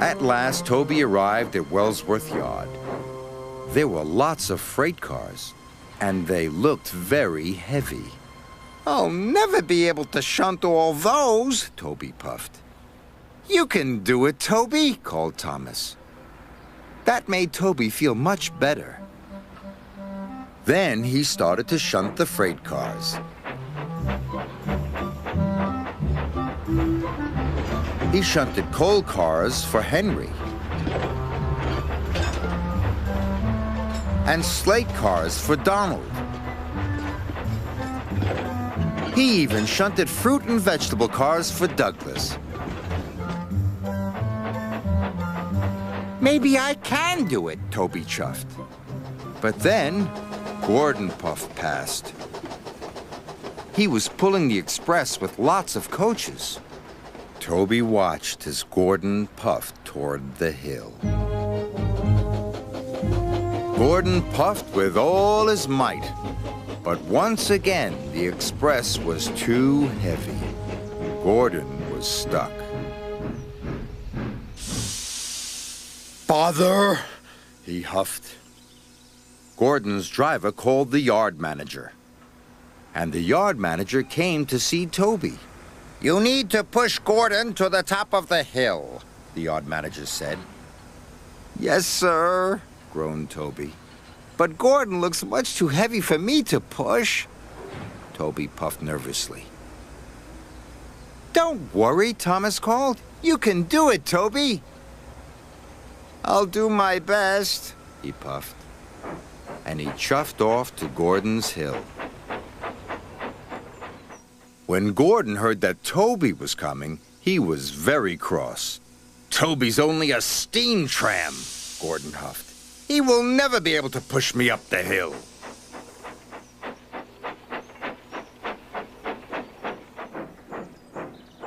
At last, Toby arrived at Wellsworth Yard. There were lots of freight cars, and they looked very heavy. I'll never be able to shunt all those, Toby puffed. You can do it, Toby, called Thomas. That made Toby feel much better. Then he started to shunt the freight cars. He shunted coal cars for Henry and slate cars for Donald. He even shunted fruit and vegetable cars for Douglas. Maybe I can do it, Toby chuffed. But then Gordon puffed past. He was pulling the express with lots of coaches. Toby watched as Gordon puffed toward the hill. Gordon puffed with all his might, but once again the express was too heavy. Gordon was stuck. Bother, he huffed. Gordon's driver called the yard manager, and the yard manager came to see Toby. You need to push Gordon to the top of the hill, the yard manager said. Yes, sir, groaned Toby. But Gordon looks much too heavy for me to push. Toby puffed nervously. Don't worry, Thomas called. You can do it, Toby. I'll do my best, he puffed. And he chuffed off to Gordon's hill. When Gordon heard that Toby was coming, he was very cross. Toby's only a steam tram, Gordon huffed. He will never be able to push me up the hill.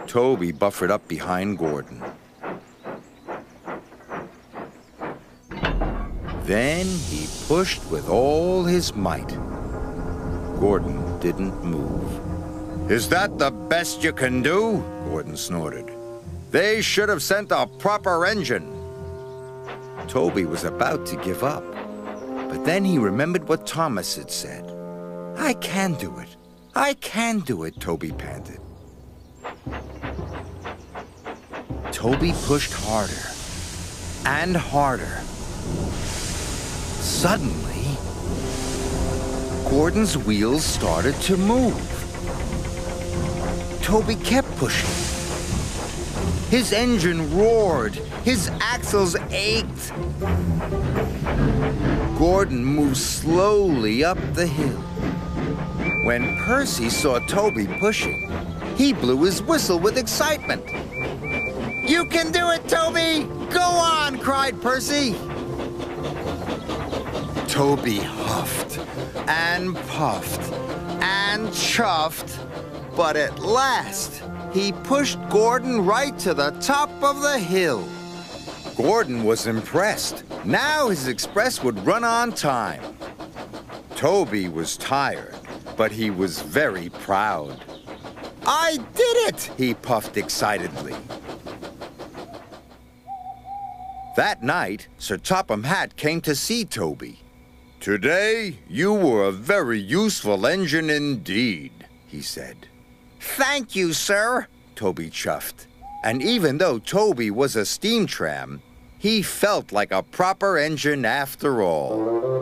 Toby buffered up behind Gordon. Then he pushed with all his might. Gordon didn't move. Is that the best you can do? Gordon snorted. They should have sent a proper engine. Toby was about to give up, but then he remembered what Thomas had said. I can do it. I can do it, Toby panted. Toby pushed harder and harder. Suddenly, Gordon's wheels started to move. Toby kept pushing. His engine roared. His axles ached. Gordon moved slowly up the hill. When Percy saw Toby pushing, he blew his whistle with excitement. You can do it, Toby! Go on, cried Percy. Toby huffed and puffed and chuffed, but at last he pushed Gordon right to the top of the hill. Gordon was impressed. Now his express would run on time. Toby was tired, but he was very proud. I did it! He puffed excitedly. That night, Sir Topham Hatt came to see Toby. "Today, you were a very useful engine indeed," he said. Thank you, sir, Toby chuffed. And even though Toby was a steam tram, he felt like a proper engine after all.